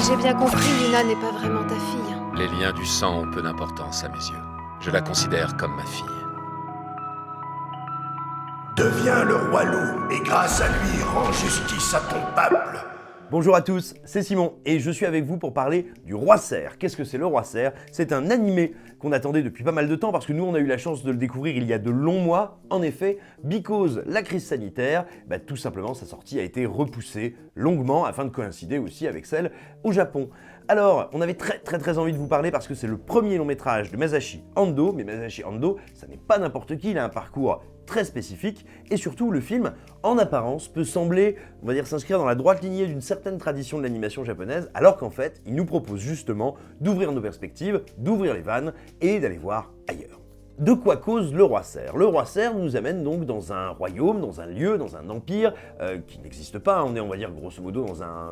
Si j'ai bien compris, Lina n'est pas vraiment ta fille. Les liens du sang ont peu d'importance à mes yeux. Je la considère comme ma fille. Deviens le roi loup et grâce à lui, rends justice à ton peuple. Bonjour à tous, c'est Simon et je suis avec vous pour parler du Roi Cerf. Qu'est-ce que c'est le Roi Cerf? C'est un animé qu'on attendait depuis pas mal de temps parce que nous on a eu la chance de le découvrir il y a de longs mois. En effet, because la crise sanitaire, tout simplement sa sortie a été repoussée longuement afin de coïncider aussi avec celle au Japon. Alors, on avait très envie de vous parler parce que c'est le premier long métrage de Masashi Ando, mais Masashi Ando, ça n'est pas n'importe qui, il a un parcours très spécifique et surtout le film, en apparence, peut sembler, on va dire, s'inscrire dans la droite lignée d'une certaine tradition de l'animation japonaise, alors qu'en fait, il nous propose justement d'ouvrir nos perspectives, d'ouvrir les vannes et d'aller voir ailleurs. De quoi cause le Roi Cerf? Le Roi Cerf nous amène donc dans un royaume, dans un lieu, dans un empire qui n'existe pas. On est, on va dire, grosso modo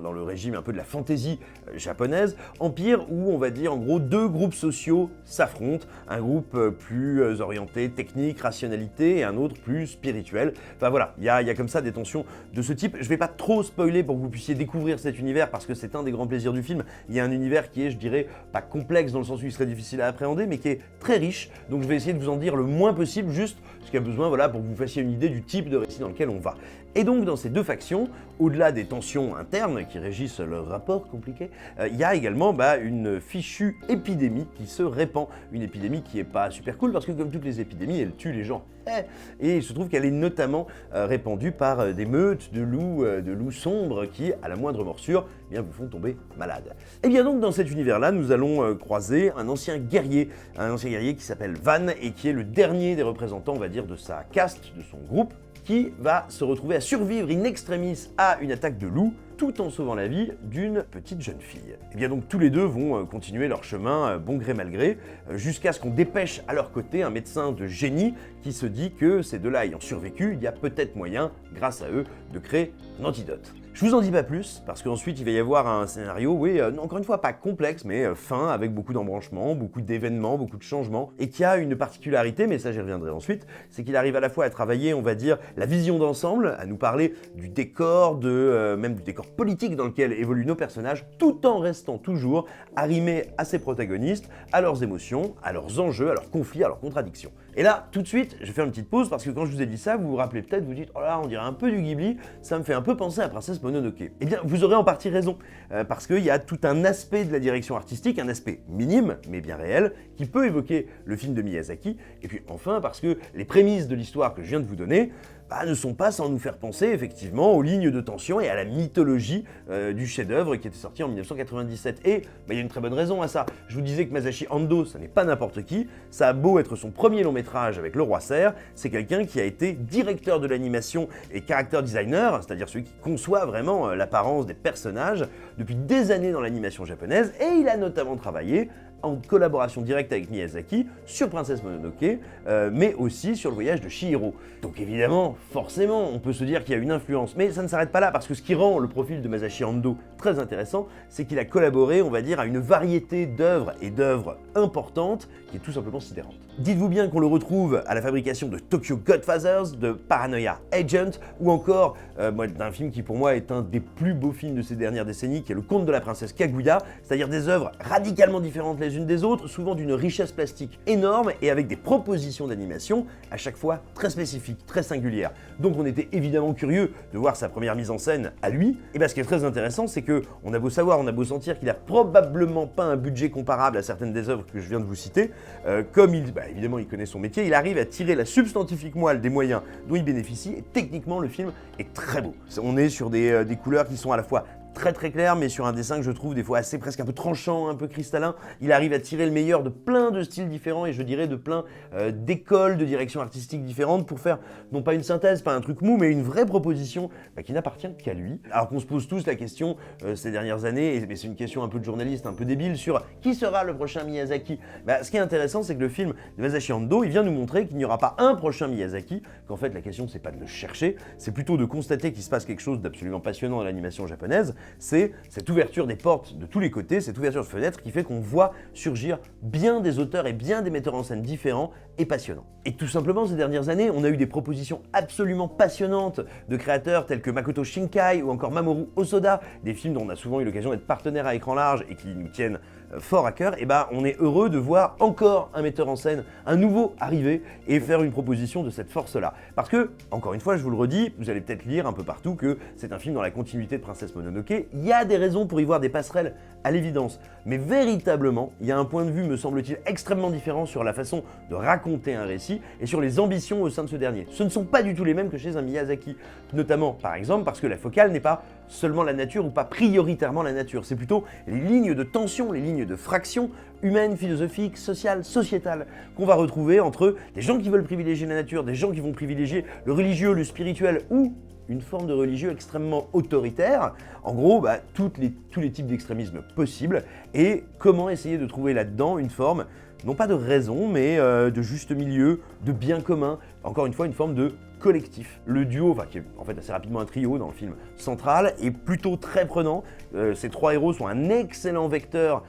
dans le régime un peu de la fantaisie japonaise. Empire où, on va dire, en gros, deux groupes sociaux s'affrontent. Un groupe plus orienté technique, rationalité, et un autre plus spirituel. Enfin voilà, il y a comme ça des tensions de ce type. Je vais pas trop spoiler pour que vous puissiez découvrir cet univers parce que c'est un des grands plaisirs du film. Il y a un univers qui est, je dirais, pas complexe dans le sens où il serait difficile à appréhender, mais qui est très riche. Donc je vais essayer de vous en dire le moins possible, juste ce qu'il y a besoin, voilà, pour que vous fassiez une idée du type de récit dans lequel on va. Et donc dans ces deux factions, au-delà des tensions internes qui régissent leur rapport compliqué, il y a également une fichue épidémie qui se répand. Une épidémie qui est pas super cool parce que comme toutes les épidémies, elle tue les gens. Et il se trouve qu'elle est notamment répandue par des meutes de loups sombres qui, à la moindre morsure, vous font tomber malade. Et bien donc dans cet univers-là, nous allons croiser un ancien guerrier qui s'appelle Van et qui est le dernier des représentants, on va dire, de sa caste, de son groupe, qui va se retrouver à survivre in extremis à une attaque de loups, tout en sauvant la vie d'une petite jeune fille. Et bien donc tous les deux vont continuer leur chemin, bon gré mal gré, jusqu'à ce qu'on dépêche à leur côté un médecin de génie qui se dit que ces deux-là ayant survécu, il y a peut-être moyen, grâce à eux, de créer un antidote. Je vous en dis pas plus, parce qu'ensuite il va y avoir un scénario, encore une fois pas complexe, mais fin, avec beaucoup d'embranchements, beaucoup d'événements, beaucoup de changements, et qui a une particularité, mais ça j'y reviendrai ensuite, c'est qu'il arrive à la fois à travailler, on va dire, la vision d'ensemble, à nous parler du décor, même du décor politique dans lequel évoluent nos personnages, tout en restant toujours arrimés à ses protagonistes, à leurs émotions, à leurs enjeux, à leurs conflits, à leurs contradictions. Et là, tout de suite, je vais faire une petite pause, parce que quand je vous ai dit ça, vous vous rappelez peut-être, vous dites « Oh là, on dirait un peu du Ghibli, ça me fait un peu penser à Princesse Mononoke ». Eh bien, vous aurez en partie raison, parce qu'il y a tout un aspect de la direction artistique, un aspect minime, mais bien réel, qui peut évoquer le film de Miyazaki, et puis enfin, parce que les prémices de l'histoire que je viens de vous donner, ne sont pas sans nous faire penser effectivement aux lignes de tension et à la mythologie du chef-d'œuvre qui était sorti en 1997. Et il y a une très bonne raison à ça. Je vous disais que Masashi Ando, ça n'est pas n'importe qui. Ça a beau être son premier long métrage avec Le Roi Cerf, c'est quelqu'un qui a été directeur de l'animation et character designer, c'est-à-dire celui qui conçoit vraiment l'apparence des personnages depuis des années dans l'animation japonaise. Et il a notamment travaillé en collaboration directe avec Miyazaki sur Princesse Mononoke, mais aussi sur le voyage de Chihiro. Donc évidemment, forcément, on peut se dire qu'il y a une influence, mais ça ne s'arrête pas là, parce que ce qui rend le profil de Masashi Ando très intéressant, c'est qu'il a collaboré, on va dire, à une variété d'œuvres et d'œuvres importantes, qui est tout simplement sidérante. Dites-vous bien qu'on le retrouve à la fabrication de Tokyo Godfathers, de Paranoia Agent, ou encore d'un film qui pour moi est un des plus beaux films de ces dernières décennies, qui est Le Conte de la Princesse Kaguya, c'est-à-dire des œuvres radicalement différentes les unes des autres, souvent d'une richesse plastique énorme et avec des propositions d'animation à chaque fois très spécifiques, très singulières. Donc on était évidemment curieux de voir sa première mise en scène à lui, et ce qui est très intéressant, c'est que on a beau savoir, on a beau sentir qu'il a probablement pas un budget comparable à certaines des œuvres que je viens de vous citer, comme évidemment il connaît son métier, il arrive à tirer la substantifique moelle des moyens dont il bénéficie, et techniquement le film est très beau. On est sur des couleurs qui sont à la fois très clair, mais sur un dessin que je trouve des fois assez presque un peu tranchant, un peu cristallin. Il arrive à tirer le meilleur de plein de styles différents et je dirais de plein d'écoles de direction artistique différentes pour faire non pas une synthèse, pas un truc mou, mais une vraie proposition qui n'appartient qu'à lui. Alors qu'on se pose tous la question ces dernières années, et c'est une question un peu de journaliste, un peu débile, sur qui sera le prochain Miyazaki. Ce qui est intéressant, c'est que le film de Masashi Ando, il vient nous montrer qu'il n'y aura pas un prochain Miyazaki, qu'en fait la question c'est pas de le chercher, c'est plutôt de constater qu'il se passe quelque chose d'absolument passionnant dans l'animation japonaise, c'est cette ouverture des portes de tous les côtés, cette ouverture de fenêtres qui fait qu'on voit surgir bien des auteurs et bien des metteurs en scène différents et passionnants. Et tout simplement, ces dernières années, on a eu des propositions absolument passionnantes de créateurs tels que Makoto Shinkai ou encore Mamoru Hosoda, des films dont on a souvent eu l'occasion d'être partenaire à écran large et qui nous tiennent fort à cœur. Et ben, on est heureux de voir encore un metteur en scène, un nouveau arriver et faire une proposition de cette force-là. Parce que, encore une fois, je vous le redis, vous allez peut-être lire un peu partout que c'est un film dans la continuité de Princesse Mononoke. Il y a des raisons pour y voir des passerelles à l'évidence. Mais véritablement, il y a un point de vue, me semble-t-il, extrêmement différent sur la façon de raconter un récit et sur les ambitions au sein de ce dernier. Ce ne sont pas du tout les mêmes que chez un Miyazaki. Notamment, par exemple, parce que la focale n'est pas seulement la nature ou pas prioritairement la nature. C'est plutôt les lignes de tension, les lignes de fraction humaine, philosophique, sociale, sociétale qu'on va retrouver entre des gens qui veulent privilégier la nature, des gens qui vont privilégier le religieux, le spirituel ou une forme de religieux extrêmement autoritaire. En gros, tous les types d'extrémisme possibles et comment essayer de trouver là-dedans une forme, non pas de raison, mais de juste milieu, de bien commun, encore une fois une forme de collectif. Le duo, qui est en fait assez rapidement un trio dans le film central, est plutôt très prenant. Ces trois héros sont un excellent vecteur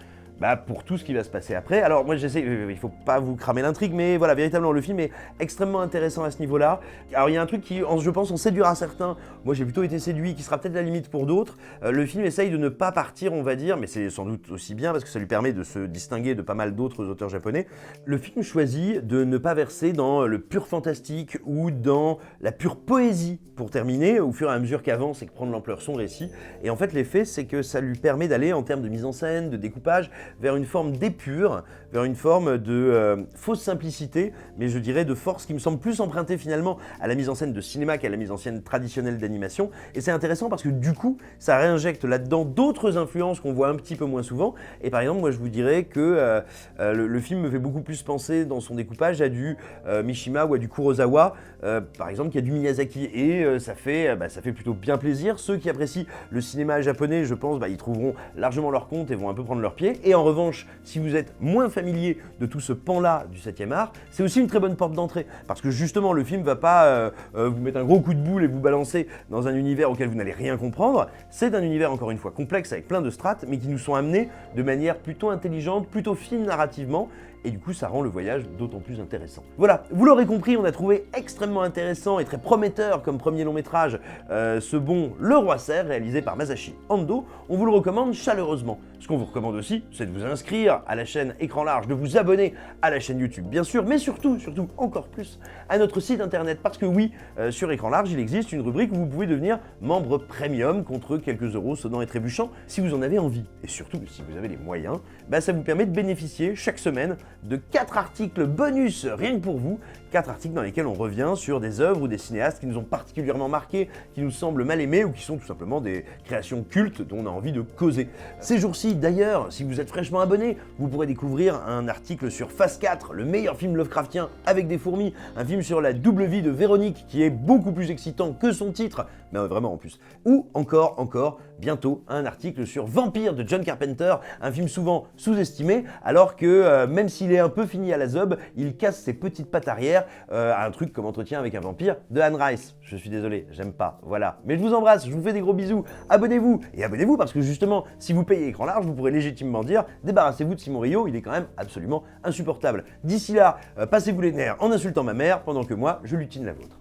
pour tout ce qui va se passer après. Alors moi j'essaie, il faut pas vous cramer l'intrigue, mais voilà, véritablement le film est extrêmement intéressant à ce niveau-là. Alors il y a un truc qui, je pense, en séduira certains. Moi j'ai plutôt été séduit, qui sera peut-être la limite pour d'autres. Le film essaye de ne pas partir, on va dire, mais c'est sans doute aussi bien parce que ça lui permet de se distinguer de pas mal d'autres auteurs japonais. Le film choisit de ne pas verser dans le pur fantastique ou dans la pure poésie pour terminer, au fur et à mesure qu'avance et que prend de l'ampleur son récit. Et en fait l'effet, c'est que ça lui permet d'aller en termes de mise en scène, de découpage, vers une forme d'épure, vers une forme de fausse simplicité, mais je dirais de force qui me semble plus empruntée finalement à la mise en scène de cinéma qu'à la mise en scène traditionnelle d'animation. Et c'est intéressant parce que du coup, ça réinjecte là-dedans d'autres influences qu'on voit un petit peu moins souvent. Et par exemple, moi je vous dirais que le film me fait beaucoup plus penser dans son découpage à du Mishima ou à du Kurosawa, par exemple, qui a du Miyazaki. Et ça fait plutôt bien plaisir. Ceux qui apprécient le cinéma japonais, je pense, ils trouveront largement leur compte et vont un peu prendre leur pied. Et en revanche, si vous êtes moins familier de tout ce pan-là du 7e art, c'est aussi une très bonne porte d'entrée. Parce que justement, le film va pas vous mettre un gros coup de boule et vous balancer dans un univers auquel vous n'allez rien comprendre. C'est un univers, encore une fois, complexe avec plein de strates, mais qui nous sont amenés de manière plutôt intelligente, plutôt fine narrativement. Et du coup, ça rend le voyage d'autant plus intéressant. Voilà, vous l'aurez compris, on a trouvé extrêmement intéressant et très prometteur comme premier long métrage ce bon Le Roi Cerf, réalisé par Masashi Ando. On vous le recommande chaleureusement. Ce qu'on vous recommande aussi, c'est de vous inscrire à la chaîne Écran Large, de vous abonner à la chaîne YouTube, bien sûr, mais surtout, encore plus, à notre site internet. Parce que oui, sur Écran Large, il existe une rubrique où vous pouvez devenir membre premium contre quelques euros sonnants et trébuchants si vous en avez envie. Et surtout, si vous avez les moyens, ça vous permet de bénéficier chaque semaine de 4 articles bonus, rien que pour vous, 4 articles dans lesquels on revient sur des œuvres ou des cinéastes qui nous ont particulièrement marqués, qui nous semblent mal aimés ou qui sont tout simplement des créations cultes dont on a envie de causer. Ces jours-ci, d'ailleurs, si vous êtes fraîchement abonné, vous pourrez découvrir un article sur Phase 4, le meilleur film Lovecraftien avec des fourmis, un film sur la double vie de Véronique qui est beaucoup plus excitant que son titre, mais vraiment en plus. Ou encore, bientôt, un article sur Vampire de John Carpenter, un film souvent sous-estimé, alors que même s'il est un peu fini à la zob, il casse ses petites pattes arrière à un truc comme Entretien avec un vampire de Anne Rice. Je suis désolé, j'aime pas, voilà. Mais je vous embrasse, je vous fais des gros bisous, abonnez-vous, et abonnez-vous parce que justement, si vous payez Écran Large, vous pourrez légitimement dire, débarrassez-vous de Simon Rio, il est quand même absolument insupportable. D'ici là, passez-vous les nerfs en insultant ma mère, pendant que moi, je lutine la vôtre.